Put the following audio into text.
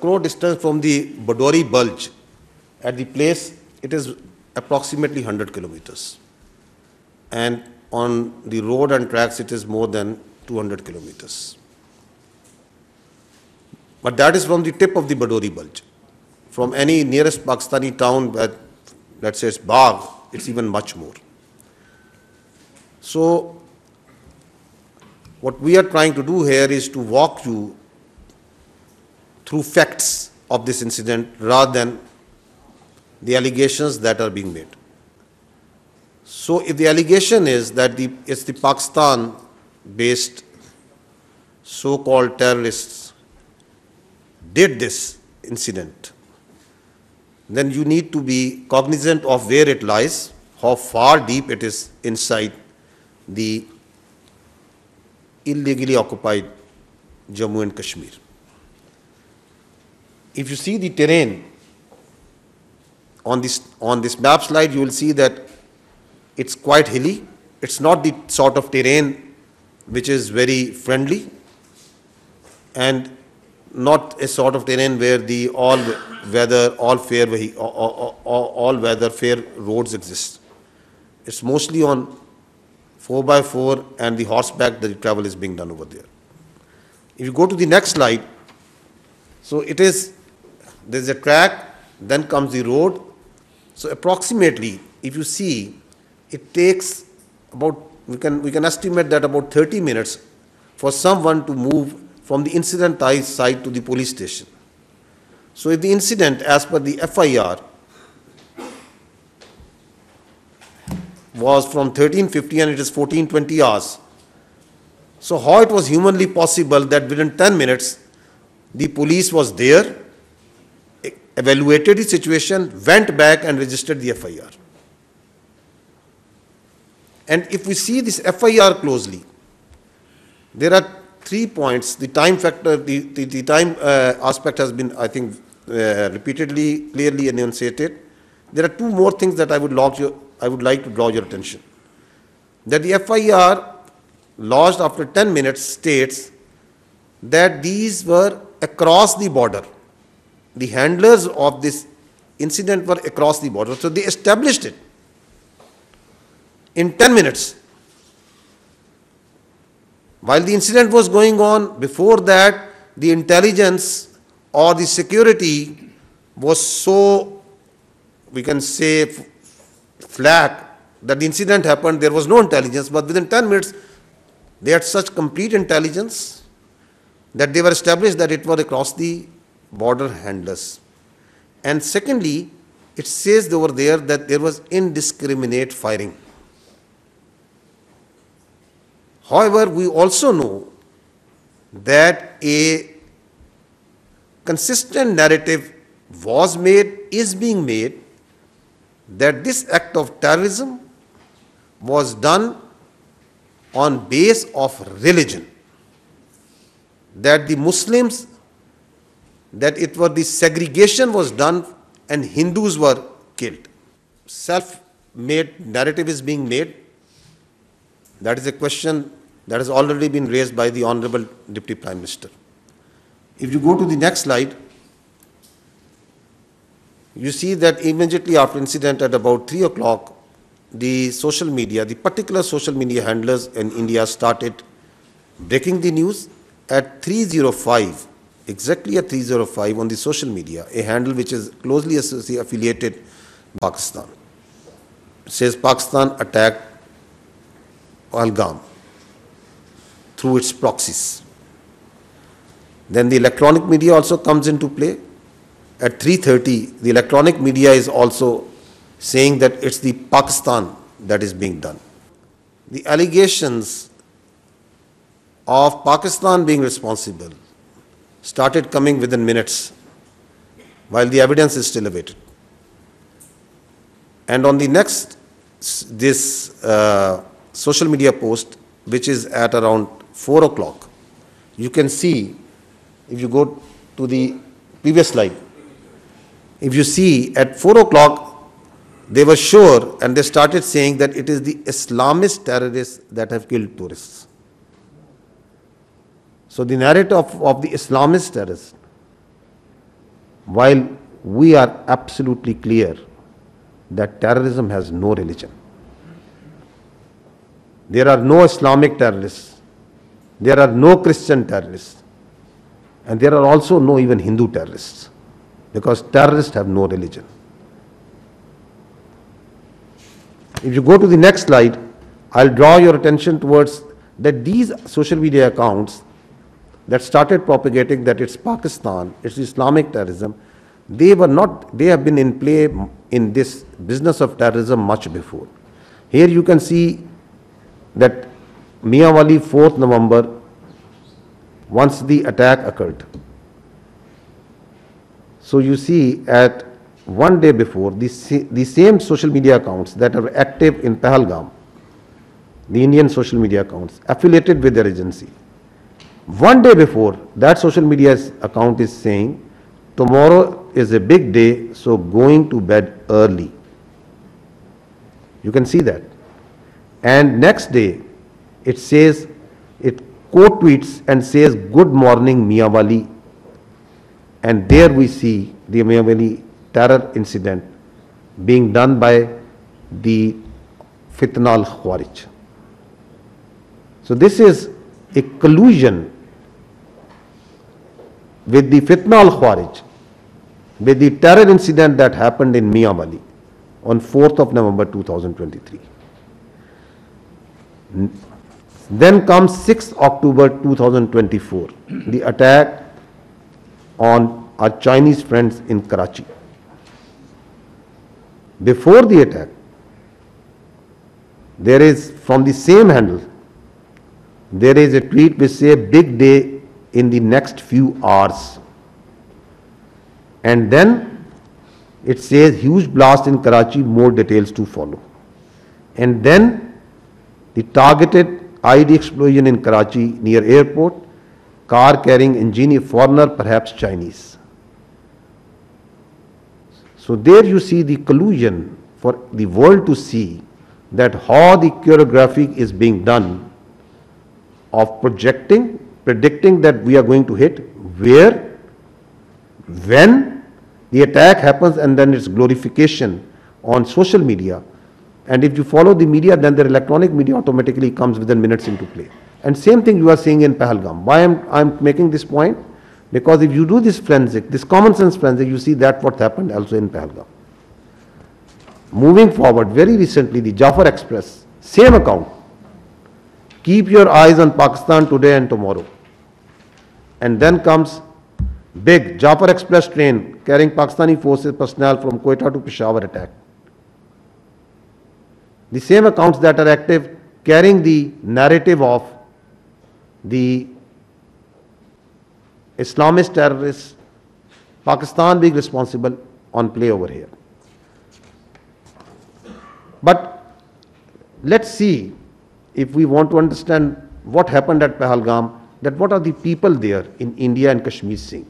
crore distance from the Badori Bulge. At the place, it is approximately 100 kilometers. And on the road and tracks, it is more than 200 kilometers. But that is from the tip of the Badori Bulge. From any nearest Pakistani town, let's say it's Bagh, it's even much more. So, what we are trying to do here is to walk you through facts of this incident rather than the allegations that are being made. So, if the allegation is that it's the Pakistan-based so-called terrorists did this incident, then you need to be cognizant of where it lies, how far deep it is inside the illegally occupied Jammu and Kashmir. If you see the terrain on this map slide, you will see that it's quite hilly. It's not the sort of terrain which is very friendly, and not a sort of terrain where the all-weather fair roads exist. It's mostly on 4x4 and the horseback that the travel is being done over there. If you go to the next slide, so there's a track, then comes the road. So approximately, if you see, it takes about, we can estimate that about 30 minutes for someone to move from the incident site to the police station. So if the incident, as per the FIR, was from 1350 and it is 1420 hours. So how it was humanly possible that within 10 minutes, the police was there, evaluated the situation, went back and registered the FIR. And if we see this FIR closely, there are 3 points. The time factor, the time aspect has been, I think, repeatedly, clearly enunciated. There are 2 more things that I would like to draw your attention. That the FIR lodged after 10 minutes states that these were across the border. The handlers of this incident were across the border. So they established it in 10 minutes. While the incident was going on, before that, the intelligence or the security was so, we can say, flat that the incident happened, there was no intelligence, but within 10 minutes, they had such complete intelligence that they were established that it was across the border handlers. And secondly, it says over there that there was indiscriminate firing. However, we also know that a consistent narrative was made, is being made, that this act of terrorism was done on base of religion. That the Muslims, that it was the segregation was done and Hindus were killed. Self-made narrative is being made. That is a question that has already been raised by the Honorable Deputy Prime Minister. If you go to the next slide, you see that immediately after incident at about 3 o'clock, the social media, the particular social media handlers in India started breaking the news at 3:05, exactly at 3:05 on the social media, a handle which is closely affiliated Pakistan. It says Pakistan attacked Pahalgam through its proxies. Then the electronic media also comes into play. At 3:30, the electronic media is also saying that it's the Pakistan that is being done. The allegations of Pakistan being responsible started coming within minutes, while the evidence is still awaited. And on the next, this social media post, which is at around 4 o'clock, you can see, if you go to the previous slide, if you see at 4 o'clock, they were sure and they started saying that it is the Islamist terrorists that have killed tourists. So the narrative of the Islamist terrorists while we are absolutely clear that terrorism has no religion. There are no Islamic terrorists, there are no Christian terrorists, and there are also no even Hindu terrorists, because terrorists have no religion. If you go to the next slide, I'll draw your attention towards that these social media accounts that started propagating that it's Pakistan, it's Islamic terrorism, they have been in play in this business of terrorism much before. Here you can see that Miawali 4th November, once the attack occurred. So you see at one day before, the same social media accounts that are active in Pahalgam, the Indian social media accounts affiliated with their agency, one day before, that social media account is saying, tomorrow is a big day, so going to bed early. You can see that. And next day, it says, it quote tweets and says, good morning Miawali. And there we see the Miawali terror incident being done by the Fitna al-Khawarij. So this is a collusion with the Fitna al-Khawarij, with the terror incident that happened in Miawali on 4th of November 2023. Then comes 6th October 2024, the attack on our Chinese friends in Karachi. Before the attack, there is, from the same handle, there is a tweet which says, big day in the next few hours. And then it says, huge blast in Karachi, more details to follow. And then the targeted ID explosion in Karachi near airport, car carrying engineer, foreigner, perhaps Chinese. So there you see the collusion for the world to see that how the choreography is being done of predicting that we are going to hit, where, when the attack happens, and then its glorification on social media. And if you follow the media, then the electronic media automatically comes within minutes into play. And same thing you are seeing in Pahalgam. Why I'm making this point? Because if you do this forensic, this common sense forensic, you see that what happened also in Pahalgam. Moving forward, very recently, the Jafar Express, same account. Keep your eyes on Pakistan today and tomorrow. And then comes big Jafar Express train carrying Pakistani forces personnel from Quetta to Peshawar attack. The same accounts that are active carrying the narrative of the Islamist terrorists, Pakistan being responsible on play over here. But let's see, if we want to understand what happened at Pahalgam, that what are the people there in India and Kashmir saying.